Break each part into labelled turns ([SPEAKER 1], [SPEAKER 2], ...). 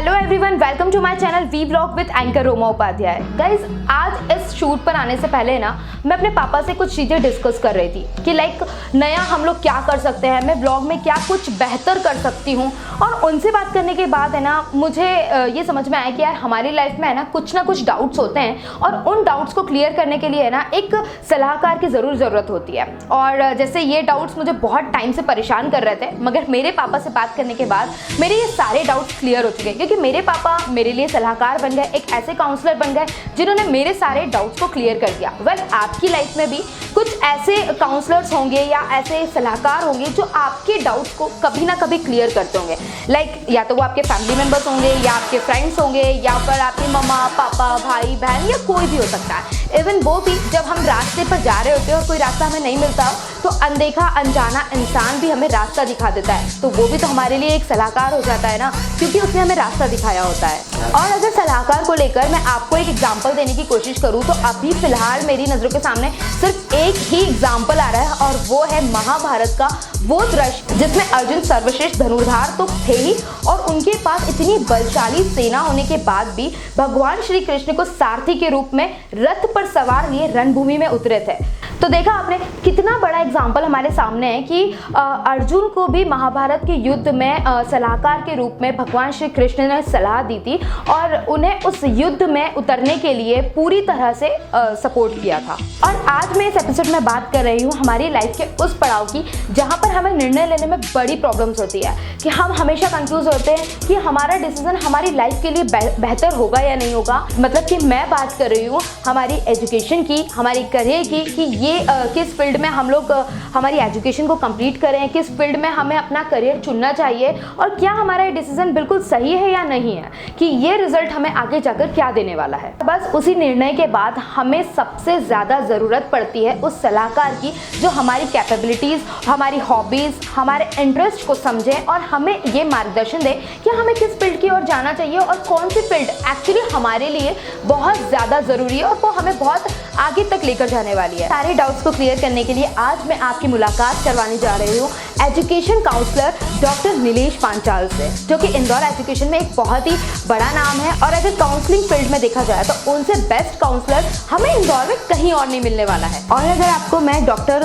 [SPEAKER 1] Hello everyone, welcome to my channel vlog with anchor Roma Upadhyay. Guys, आज इस shoot पर आने से पहले ना मैं अपने पापा से कुछ चीज़ें डिस्कस कर रही थी कि लाइक नया हम लोग क्या कर सकते हैं, मैं ब्लॉग में क्या कुछ बेहतर कर सकती हूँ। और उनसे बात करने के बाद है ना मुझे ये समझ में आया कि यार हमारी लाइफ में है ना कुछ डाउट्स होते हैं और उन डाउट्स को क्लियर करने के लिए है ना एक सलाहकार की ज़रूरत होती है। और जैसे ये डाउट्स मुझे बहुत टाइम से परेशान कर रहे थे, मगर मेरे पापा से बात करने के बाद मेरे ये सारे डाउट्स क्लियर हो चुके, क्योंकि मेरे पापा मेरे लिए सलाहकार बन गए, एक ऐसे काउंसलर बन गए जिन्होंने मेरे सारे डाउट्स को क्लियर कर दिया। वेल, आपकी लाइफ में भी कुछ ऐसे काउंसलर्स होंगे या ऐसे सलाहकार होंगे जो आपके डाउट्स को कभी ना कभी क्लियर करते होंगे। लाइक या तो वो आपके फैमिली मेम्बर्स होंगे या आपके फ्रेंड्स होंगे या फिर आपके मम्मा पापा भाई बहन या कोई भी हो सकता है। इवन वो भी जब हम रास्ते पर जा रहे होते हैं और कोई रास्ता हमें नहीं मिलता हो तो अनदेखा अनजाना इंसान भी हमें रास्ता दिखा देता है, तो वो भी तो हमारे लिए एक सलाहकार हो जाता है ना, क्योंकि उसने हमें रास्ता दिखाया होता है। और अगर सलाहकार को लेकर मैं आपको एक एग्जांपल देने की कोशिश करूं तो अभी फिलहाल मेरी नज़रों के सामने सिर्फ एक ही एग्जांपल आ रहा है और वो है महाभारत का वो दृश्य जिसमें अर्जुन सर्वश्रेष्ठ धनुर्धार तो थे ही और उनके पास इतनी बलशाली सेना होने के बाद भी भगवान श्री कृष्ण को सारथी के रूप में रथ पर सवार लिए रणभूमि में उतरे थे। तो देखा आपने कितना बड़ा एग्जाम्पल हमारे सामने है कि अर्जुन को भी महाभारत के युद्ध में सलाहकार के रूप में भगवान श्री कृष्ण ने सलाह दी थी और उन्हें उस युद्ध में उतरने के लिए पूरी तरह से सपोर्ट किया था। और आज मैं इस एपिसोड में बात कर रही हूँ हमारी लाइफ के उस पड़ाव की जहाँ पर हमें निर्णय लेने में बड़ी प्रॉब्लम्स होती है कि हम हमेशा कंफ्यूज होते हैं कि हमारा डिसीजन हमारी लाइफ के लिए बेहतर होगा या नहीं होगा। मतलब कि मैं बात कर रही हूँ हमारी एजुकेशन की, हमारी करियर की, कि ये किस फील्ड में हम लोग हमारी एजुकेशन को कंप्लीट करें, किस फील्ड में हमें अपना करियर चुनना चाहिए और क्या हमारा ये डिसीजन बिल्कुल सही है या नहीं है, कि ये रिजल्ट हमें आगे जाकर क्या देने वाला है। बस उसी निर्णय के बाद हमें सबसे ज़्यादा ज़रूरत पड़ती है उस सलाहकार की जो हमारी कैपेबिलिटीज़, हमारी हॉबीज़, हमारे इंटरेस्ट को समझे और हमें ये मार्गदर्शन दे कि हमें किस फील्ड की ओर जाना चाहिए और कौन सी फील्ड एक्चुअली हमारे लिए बहुत ज़्यादा ज़रूरी है और वो हमें बहुत आगे तक लेकर जाने वाली है। सारे डाउट्स को क्लियर करने के लिए आज मैं आपकी मुलाकात करवाने जा रही हूँ education counsellor doctor Nilesh Panchal से, जो कि इंदौर एजुकेशन में एक बहुत ही बड़ा नाम है। और अगर काउंसलिंग फील्ड में देखा जाए तो उनसे बेस्ट काउंसलर हमें इंदौर में कहीं और नहीं मिलने वाला है। और अगर आपको मैं डॉक्टर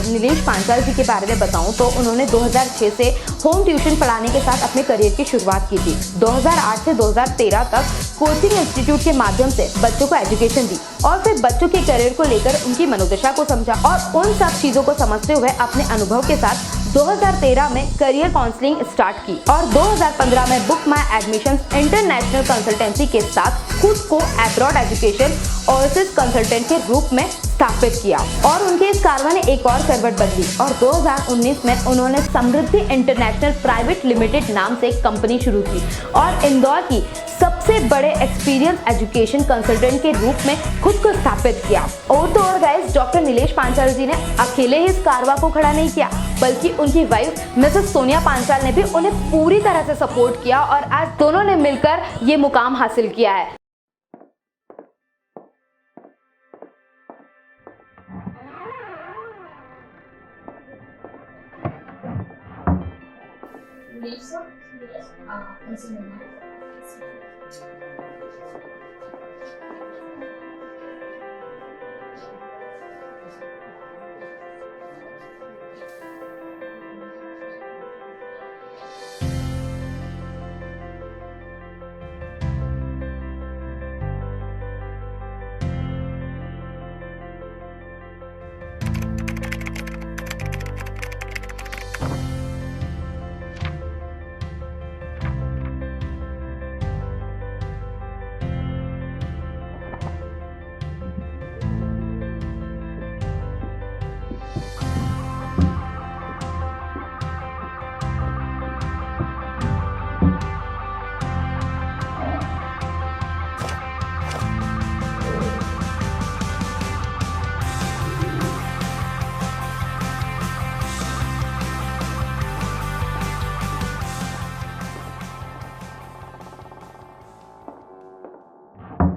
[SPEAKER 1] नीलेश पांचाल जी के बारे में बताऊं तो उन्होंने 2006 से होम ट्यूशन पढ़ाने के साथ अपने करियर की शुरुआत की थी। 2008 से 2013 तक कोचिंग इंस्टीट्यूट के माध्यम से बच्चों को एजुकेशन दी और फिर बच्चों के करियर को लेकर उनकी मनोदशा को समझा और उन सब चीज़ों को समझते हुए अपने अनुभव के साथ 2013 में करियर काउंसलिंग स्टार्ट की और 2015 में book my admission international consultancy के साथ खुद को अब्रॉड एजुकेशन ओएसिस कंसल्टेंट के रूप में स्थापित किया। और उनके इस कारवां ने एक और करवट बदली और 2019 में उन्होंने समृद्धि इंटरनेशनल प्राइवेट लिमिटेड नाम से एक कंपनी शुरू की और इंदौर की सबसे बड़े एक्सपीरियंस एजुकेशन कंसल्टेंट के रूप में खुद को स्थापित किया। और तो और गाइस, डॉक्टर नीलेश पांचाल जी ने अकेले ही इस कारवां को खड़ा नहीं किया, बल्कि उनकी वाइफ मिसेस सोनिया पांचाल ने भी उन्हें पूरी तरह से सपोर्ट किया और आज दोनों ने मिलकर ये मुकाम हासिल किया है।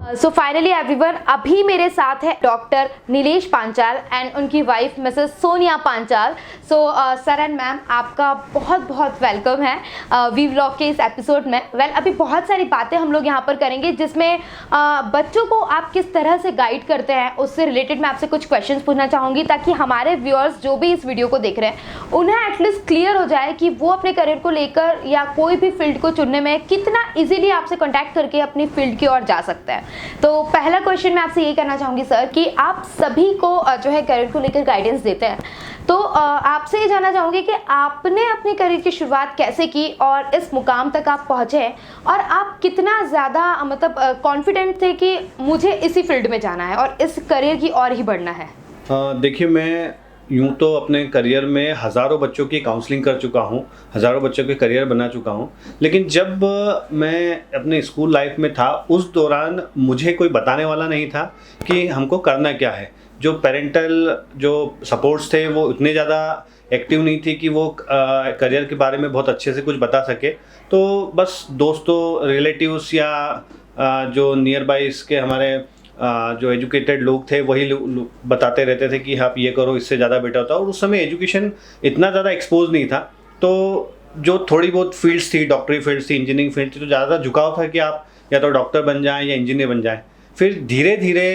[SPEAKER 1] सो फाइनली एवरीवन, अभी मेरे साथ है डॉक्टर नीलेश पांचाल एंड उनकी wife Mrs Sonia Panchal. So sir and ma'am, आपका बहुत बहुत वेलकम है वी व्लॉग के इस एपिसोड में। अभी बहुत सारी बातें हम लोग यहाँ पर करेंगे जिसमें बच्चों को आप किस तरह से गाइड करते हैं उससे रिलेटेड मैं आपसे कुछ क्वेश्चंस पूछना चाहूँगी, ताकि हमारे व्यूअर्स जो भी इस वीडियो को देख रहे हैं उन्हें एटलीस्ट क्लियर हो जाए कि वो अपने करियर को लेकर या कोई भी फील्ड को चुनने में कितना ईजिली आपसे कॉन्टैक्ट करके अपनी फील्ड की ओर जा सकते हैं। तो पहला क्वेश्चन मैं आपसे यही करना चाहूँगी सर कि आप सभी को जो है करियर को लेकर गाइडेंस देते हैं, तो आपसे ये जानना चाहूँगी कि आपने अपने करियर की शुरुआत कैसे की और इस मुकाम तक आप पहुँचे और आप कितना ज़्यादा मतलब कॉन्फिडेंट थे कि मुझे इसी फील्ड में जाना है और इस करियर की ओर ही बढ़ना है।
[SPEAKER 2] देखिए, मैं यूँ तो अपने करियर में हज़ारों बच्चों की काउंसलिंग कर चुका हूँ, हज़ारों बच्चों के करियर बना चुका हूँ, लेकिन जब मैं अपने स्कूल लाइफ में था उस दौरान मुझे कोई बताने वाला नहीं था कि हमको करना क्या है। जो पेरेंटल जो सपोर्ट्स थे वो उतने ज़्यादा एक्टिव नहीं थी कि वो करियर के बारे में बहुत अच्छे से कुछ बता सके। तो बस दोस्तों, रिलेटिव्स या जो नियर बाई इसके हमारे जो एजुकेटेड लोग थे वही बताते रहते थे कि आप ये करो, इससे ज़्यादा बेटर होता है। और उस समय एजुकेशन इतना ज़्यादा एक्सपोज नहीं था, तो जो थोड़ी बहुत फील्ड्स थी, डॉक्टरी फील्ड्स थी, इंजीनियरिंग फील्ड थी, तो ज़्यादा झुकाव था कि आप या तो डॉक्टर बन जाएं या इंजीनियर बन जाएं। फिर धीरे धीरे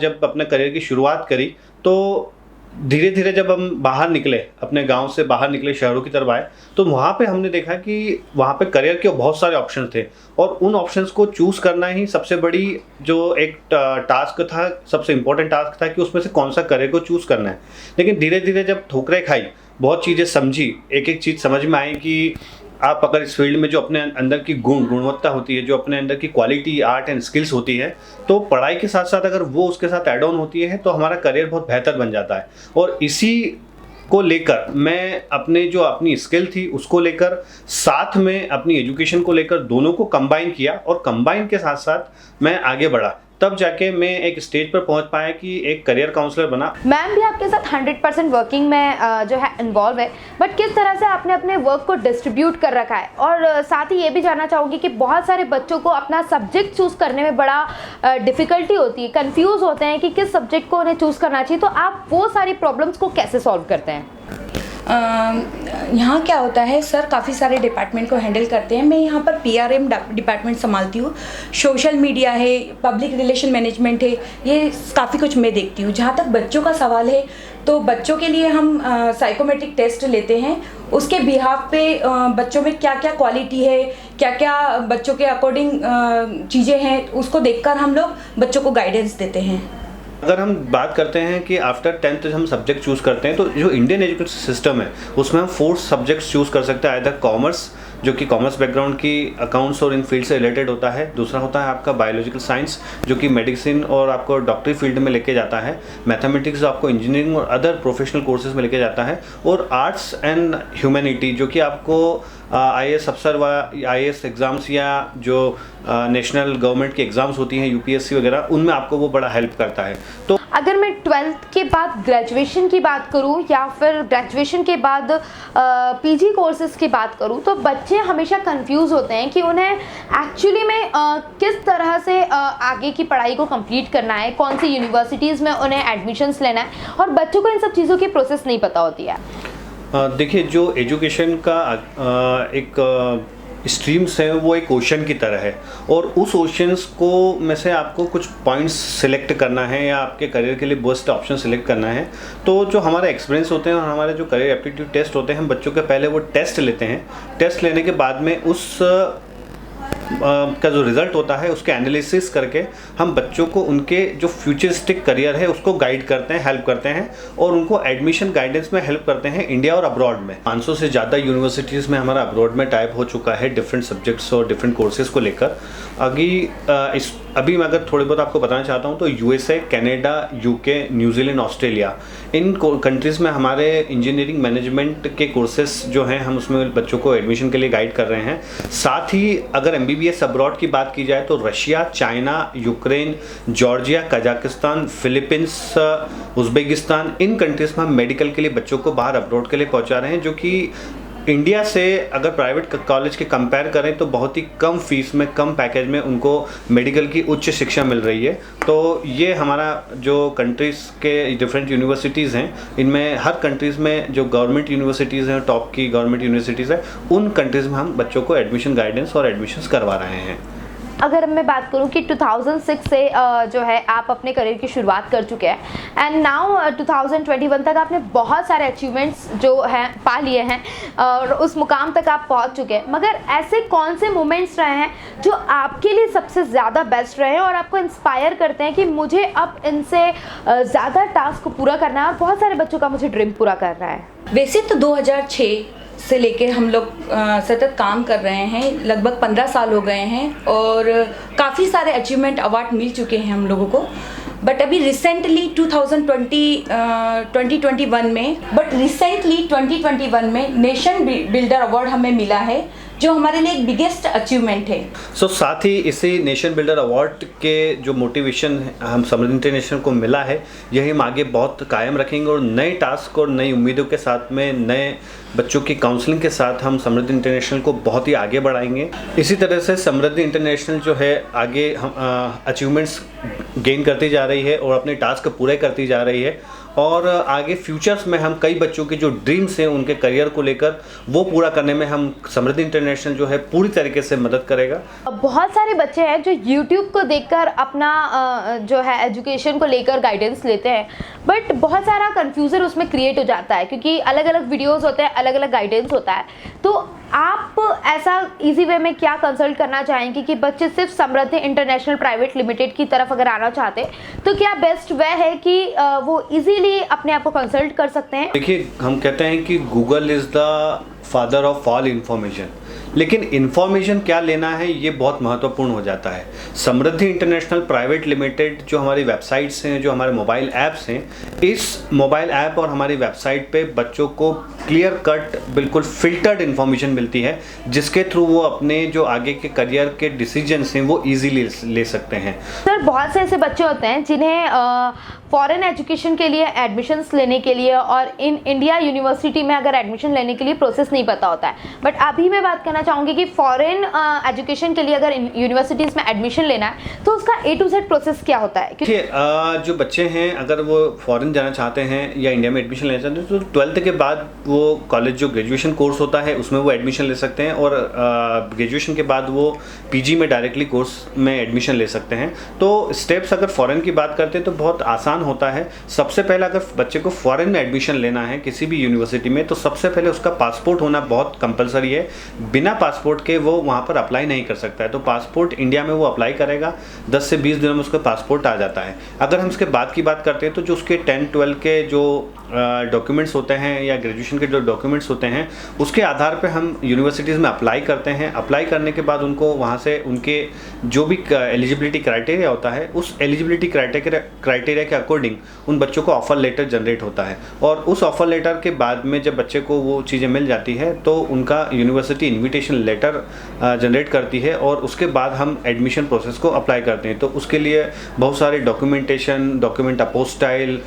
[SPEAKER 2] जब अपने करियर की शुरुआत करी तो धीरे धीरे जब हम बाहर निकले, अपने गांव से बाहर निकले, शहरों की तरफ आए, तो वहाँ पे हमने देखा कि वहाँ पे करियर के बहुत सारे ऑप्शन थे और उन ऑप्शंस को चूज़ करना ही सबसे बड़ी जो एक टास्क था, सबसे इम्पोर्टेंट टास्क था कि उसमें से कौन सा करियर को चूज़ करना है। लेकिन धीरे धीरे जब ठोकरें खाई, बहुत चीज़ें समझी, एक एक चीज़ समझ में आई कि आप अगर इस फील्ड में जो अपने अंदर की गुणवत्ता होती है, जो अपने अंदर की क्वालिटी, आर्ट एंड स्किल्स होती है, तो पढ़ाई के साथ साथ अगर वो उसके साथ ऐड ऑन होती है तो हमारा करियर बहुत बेहतर बन जाता है। और इसी को लेकर मैं अपनी स्किल थी उसको लेकर, साथ में अपनी एजुकेशन को लेकर, दोनों को कंबाइन किया और कंबाइन के साथ साथ मैं आगे बढ़ा। तब जाके मैं एक स्टेज पर पहुंच पाया कि एक करियर काउंसलर बना।
[SPEAKER 1] मैम भी आपके साथ 100% वर्किंग में जो है इन्वॉल्व है, बट किस तरह से आपने अपने वर्क को डिस्ट्रीब्यूट कर रखा है? और साथ ही ये भी जानना चाहूँगी कि बहुत सारे बच्चों को अपना सब्जेक्ट चूज़ करने में बड़ा डिफ़िकल्टी होती है, कंफ्यूज होते हैं कि किस सब्जेक्ट को उन्हें चूज़ करना चाहिए, तो आप वो सारी प्रॉब्लम्स को कैसे सॉल्व करते हैं?
[SPEAKER 3] यहाँ क्या होता है सर, काफ़ी सारे डिपार्टमेंट को हैंडल करते हैं। मैं यहाँ पर PRM डिपार्टमेंट संभालती हूँ, सोशल मीडिया है, पब्लिक रिलेशन मैनेजमेंट है, ये काफ़ी कुछ मैं देखती हूँ। जहाँ तक बच्चों का सवाल है तो बच्चों के लिए हम साइकोमेट्रिक टेस्ट लेते हैं, उसके बिहाफ पे बच्चों में क्या क्या क्वालिटी है, क्या क्या बच्चों के अकॉर्डिंग चीज़ें हैं, उसको देखकर हम लोग बच्चों को गाइडेंस देते हैं।
[SPEAKER 2] अगर हम बात करते हैं कि आफ्टर 10th हम सब्जेक्ट चूज़ करते हैं, तो जो इंडियन एजुकेशन सिस्टम है उसमें हम 4 सब्जेक्ट्स चूज़ कर सकते हैं। आइदर कॉमर्स, जो कि कॉमर्स बैकग्राउंड की अकाउंट्स और इन फील्ड से रिलेटेड होता है। दूसरा होता है आपका बायोलॉजिकल साइंस, जो कि मेडिसिन और आपको डॉक्टरी फील्ड में लेके जाता है। मैथमेटिक्स जो आपको इंजीनियरिंग और अदर प्रोफेशनल कोर्सेज में लेके जाता है। और आर्ट्स एंड ह्यूमैनिटी, जो कि आपको IAS अफसर व IAS एग्ज़ाम्स या जो नेशनल गवर्नमेंट की एग्ज़ाम्स होती हैं, UPSC वगैरह, उनमें आपको वो बड़ा हेल्प करता है। तो
[SPEAKER 1] अगर मैं 12th के बाद ग्रेजुएशन की बात करूं या फिर ग्रेजुएशन के बाद PG कोर्सेज की बात करूं, तो बच्चे हमेशा कंफ्यूज होते हैं कि उन्हें एक्चुअली में किस तरह से आगे की पढ़ाई को कंप्लीट करना है, कौन सी यूनिवर्सिटीज़ में उन्हें एडमिशन्स लेना है, और बच्चों को इन सब चीज़ों की प्रोसेस नहीं पता होती है।
[SPEAKER 2] देखिए, जो एजुकेशन का एक स्ट्रीम्स है वो एक ओशन की तरह है, और उस ओशंस को में से आपको कुछ पॉइंट्स सिलेक्ट करना है या आपके करियर के लिए बेस्ट ऑप्शन सिलेक्ट करना है। तो जो हमारा एक्सपीरियंस होते हैं और हमारे जो करियर एप्टीट्यूड टेस्ट होते हैं, हम बच्चों के पहले वो टेस्ट लेते हैं। टेस्ट लेने के बाद में उस का जो रिज़ल्ट होता है उसके एनालिसिस करके हम बच्चों को उनके जो फ्यूचरिस्टिक करियर है उसको गाइड करते हैं, हेल्प करते हैं, और उनको एडमिशन गाइडेंस में हेल्प करते हैं इंडिया और अब्रॉड में। 500 से ज़्यादा यूनिवर्सिटीज़ में हमारा अब्रॉड में टाइप हो चुका है डिफरेंट सब्जेक्ट्स और डिफरेंट कोर्सेज़ को लेकर। अभी मैं अगर थोड़ी बहुत आपको बताना चाहता हूँ तो USA, Canada, UK, New Zealand, Australia, इन कंट्रीज़ में हमारे इंजीनियरिंग मैनेजमेंट के कोर्सेज जो हैं हम उसमें बच्चों को एडमिशन के लिए गाइड कर रहे हैं। साथ ही अगर MBBS अब्रॉड की बात की जाए तो Russia, China, Ukraine, Georgia, Kazakhstan, Philippines, Uzbekistan, इन कंट्रीज़ में हम मेडिकल के लिए बच्चों को बाहर अब्रॉड के लिए पहुँचा रहे हैं, जो कि इंडिया से अगर प्राइवेट कॉलेज के कंपेयर करें तो बहुत ही कम फीस में, कम पैकेज में उनको मेडिकल की उच्च शिक्षा मिल रही है। तो ये हमारा जो कंट्रीज़ के डिफरेंट यूनिवर्सिटीज़ हैं, इनमें हर कंट्रीज़ में जो गवर्नमेंट यूनिवर्सिटीज़ हैं, टॉप की गवर्नमेंट यूनिवर्सिटीज़ हैं, उन कंट्रीज़ में हम बच्चों को एडमिशन गाइडेंस और एडमिशन्स करवा रहे हैं।
[SPEAKER 1] अगर मैं बात करूं कि 2006 से जो है आप अपने करियर की शुरुआत कर चुके हैं एंड नाउ 2021 तक आपने बहुत सारे अचीवमेंट्स जो हैं पा लिए हैं और उस मुकाम तक आप पहुंच चुके हैं, मगर ऐसे कौन से मोमेंट्स रहे हैं जो आपके लिए सबसे ज़्यादा बेस्ट रहे हैं और आपको इंस्पायर करते हैं कि मुझे अब इनसे ज़्यादा टास्क पूरा करना है और बहुत सारे बच्चों का मुझे ड्रीम पूरा करना है?
[SPEAKER 3] वैसे तो 2006 से लेकर हम लोग सतत काम कर रहे हैं, लगभग 15 साल हो गए हैं और काफ़ी सारे अचीवमेंट अवार्ड मिल चुके हैं हम लोगों को। बट अभी रिसेंटली 2021 में नेशन बिल्डर अवार्ड हमें मिला है, जो हमारे लिए एक बिगेस्ट अचीवमेंट है।
[SPEAKER 2] साथ ही इसी नेशन बिल्डर अवार्ड के जो मोटिवेशन हम समृद्धि इंटरनेशनल को मिला है, यही हम आगे बहुत कायम रखेंगे और नए टास्क और नई उम्मीदों के साथ में, नए बच्चों की काउंसलिंग के साथ हम समृद्धि इंटरनेशनल को बहुत ही आगे बढ़ाएंगे। इसी तरह से समृद्धि इंटरनेशनल जो है आगे हम अचीवमेंट्स गेन करती जा रही है और अपने टास्क पूरे करती जा रही है और आगे फ्यूचर्स में हम कई बच्चों के जो ड्रीम्स हैं उनके करियर को लेकर वो पूरा करने में हम समृद्धि इंटरनेशनल जो है पूरी तरीके से मदद करेगा।
[SPEAKER 1] बहुत सारे बच्चे हैं जो YouTube को देखकर अपना जो है एजुकेशन को लेकर गाइडेंस लेते हैं, बट बहुत सारा कन्फ्यूज़न उसमें क्रिएट हो जाता है क्योंकि अलग अलग वीडियोस होते हैं, अलग अलग गाइडेंस होता है। तो आप ऐसा इजी वे में क्या कंसल्ट करना चाहेंगे कि बच्चे सिर्फ समृद्धि इंटरनेशनल प्राइवेट लिमिटेड की तरफ अगर आना चाहते हैं तो क्या बेस्ट वे है कि वो इजीली अपने आप को कंसल्ट कर सकते हैं?
[SPEAKER 2] देखिए, हम कहते हैं कि Google is the father of all information, लेकिन इन्फॉर्मेशन क्या लेना है ये बहुत महत्वपूर्ण हो जाता है। समृद्धि इंटरनेशनल प्राइवेट लिमिटेड जो हमारी वेबसाइट्स हैं, जो हमारे मोबाइल ऐप्स हैं, इस मोबाइल ऐप और हमारी वेबसाइट पे बच्चों को क्लियर कट, बिल्कुल फिल्टर्ड इन्फॉर्मेशन मिलती है, जिसके थ्रू वो अपने जो आगे के करियर के डिसीजंस हैं वो ईजीली ले सकते हैं।
[SPEAKER 1] सर, बहुत से ऐसे बच्चे होते हैं जिन्हें फॉरेन एजुकेशन के लिए एडमिशन्स लेने के लिए और इन इंडिया यूनिवर्सिटी में अगर एडमिशन लेने के लिए प्रोसेस नहीं पता होता है, बट अभी मैं बात करना चाहूँगी कि फॉरेन एजुकेशन के लिए अगर यूनिवर्सिटीज़ में एडमिशन लेना है तो उसका A to Z प्रोसेस क्या होता है?
[SPEAKER 2] देखिए, जो बच्चे हैं अगर वो फॉरेन जाना चाहते हैं या इंडिया में एडमिशन लेना चाहते हैं तो 12th के बाद वो कॉलेज जो ग्रेजुएशन कोर्स होता है उसमें वो एडमिशन ले सकते हैं और ग्रेजुएशन के बाद वो PG में डायरेक्टली कोर्स में एडमिशन ले सकते हैं। तो स्टेप्स अगर फॉरेन की बात करते हैं तो बहुत आसान होता है। सबसे पहले अगर बच्चे को फॉरेन में एडमिशन लेना है किसी भी यूनिवर्सिटी में तो सबसे पहले उसका पासपोर्ट होना बहुत कंपलसरी है। बिना पासपोर्ट के वो वहाँ पर अप्लाई नहीं कर सकता है। तो पासपोर्ट इंडिया में वो अप्लाई करेगा, 10 से 20 दिनों में उसका पासपोर्ट आ जाता है। अगर हम इसके बाद की बात करते हैं तो जो उसके 10-12 के जो डॉक्यूमेंट्स होते हैं या ग्रेजुएशन के जो डॉक्यूमेंट्स होते हैं उसके आधार पे हम यूनिवर्सिटीज़ में अप्लाई करते हैं। अप्लाई करने के बाद उनको वहाँ से उनके जो भी एलिजिबिलिटी क्राइटेरिया होता है उस एलिजिबिलिटी क्राइटेरिया के अकॉर्डिंग उन बच्चों को ऑफ़र लेटर जनरेट होता है और उस ऑफ़र लेटर के बाद में जब बच्चे को वो चीज़ें मिल जाती है तो उनका यूनिवर्सिटी इन्विटेशन लेटर जनरेट करती है और उसके बाद हम एडमिशन प्रोसेस को अप्लाई करते हैं। तो उसके लिए बहुत सारे document apostille,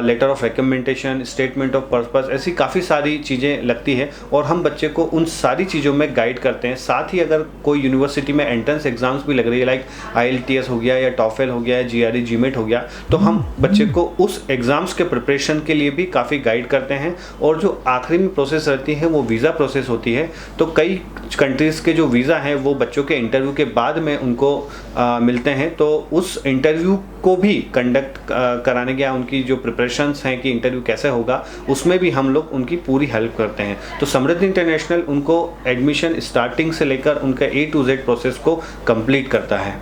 [SPEAKER 2] letter of recommendation, statement of purpose, ऐसी काफ़ी सारी चीज़ें लगती है और हम बच्चे को उन सारी चीज़ों में गाइड करते हैं। साथ ही अगर कोई यूनिवर्सिटी में एंट्रेंस एग्जाम्स भी लग रही है, लाइक IELTS हो गया या TOEFL हो गया या GRE GMAT हो गया, तो हम बच्चे को उस एग्ज़ाम्स के प्रिपरेशन के लिए भी काफ़ी गाइड करते हैं। और जो आखिरी में प्रोसेस रहती है वो वीज़ा प्रोसेस होती है। तो कई कंट्रीज़ के जो वीज़ा हैं वो बच्चों के इंटरव्यू के बाद में उनको मिलते हैं। तो उस इंटरव्यू को भी कंडक्ट कराने के, उनकी जो प्रिपरेशंस हैं कि इंटरव्यू कैसे होगा, उसमें भी हम लोग उनकी पूरी हेल्प करते हैं। तो समृद्धि इंटरनेशनल उनको एडमिशन स्टार्टिंग से लेकर उनका A to Z प्रोसेस को कंप्लीट करता है।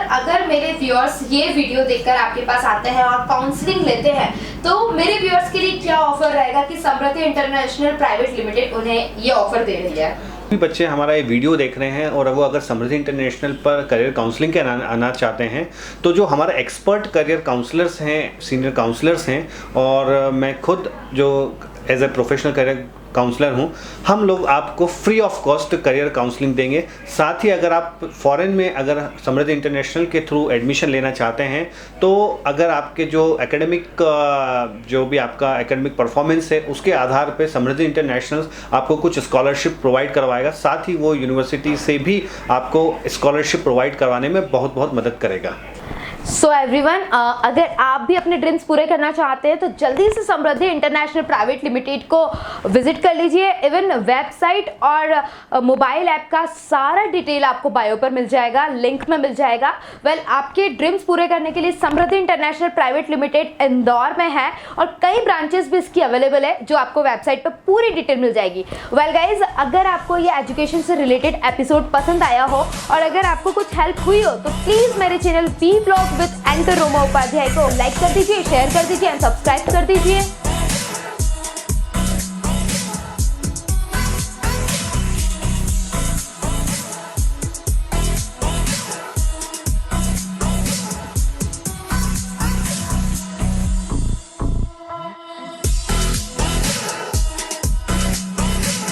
[SPEAKER 1] अगर मेरे व्यूअर्स ये वीडियो देखकर आपके पास आते हैं और काउंसलिंग लेते हैं तो मेरे व्यूअर्स के लिए क्या ऑफर रहेगा कि समृद्धि इंटरनेशनल प्राइवेट लिमिटेड उन्हें ये ऑफर दे रही है?
[SPEAKER 2] भी बच्चे हमारा ये वीडियो देख रहे हैं और वो अगर समृद्धि इंटरनेशनल पर करियर काउंसलिंग के आना चाहते हैं तो जो हमारा एक्सपर्ट करियर काउंसलर्स हैं, सीनियर काउंसलर्स हैं, और मैं खुद जो as a professional career counsellor हूँ। हम लोग आपको free of cost career counselling देंगे। साथ ही अगर आप फॉरेन में अगर समृद्धि इंटरनेशनल के थ्रू एडमिशन लेना चाहते हैं, तो अगर आपके जो एकेडमिक जो भी आपका एकेडमिक परफॉर्मेंस है उसके आधार पे समृद्धि इंटरनेशनल आपको कुछ स्कॉलरशिप प्रोवाइड करवाएगा। साथ ही वो यूनिवर्सिटी से भी आपको स्कॉलरशिप प्रोवाइड करवाने में बहुत बहुत मदद करेगा।
[SPEAKER 1] सो एवरीवन, अगर आप भी अपने ड्रीम्स पूरे करना चाहते हैं तो जल्दी से समृद्धि इंटरनेशनल प्राइवेट लिमिटेड को विजिट कर लीजिए। इवन वेबसाइट और मोबाइल ऐप का सारा डिटेल आपको बायो पर मिल जाएगा, लिंक में मिल जाएगा। आपके ड्रीम्स पूरे करने के लिए समृद्धि इंटरनेशनल प्राइवेट लिमिटेड इंदौर में है और कई ब्रांचेस भी इसकी अवेलेबल है, जो आपको वेबसाइट पर पूरी डिटेल मिल जाएगी। गाइज, अगर आपको ये एजुकेशन से रिलेटेड एपिसोड पसंद आया हो और अगर आपको कुछ हेल्प हुई हो तो प्लीज़ मेरे channel vlog with anchor Roma Upadhyay को लाइक कर दीजिए, शेयर कर दीजिए एंड सब्सक्राइब कर दीजिए।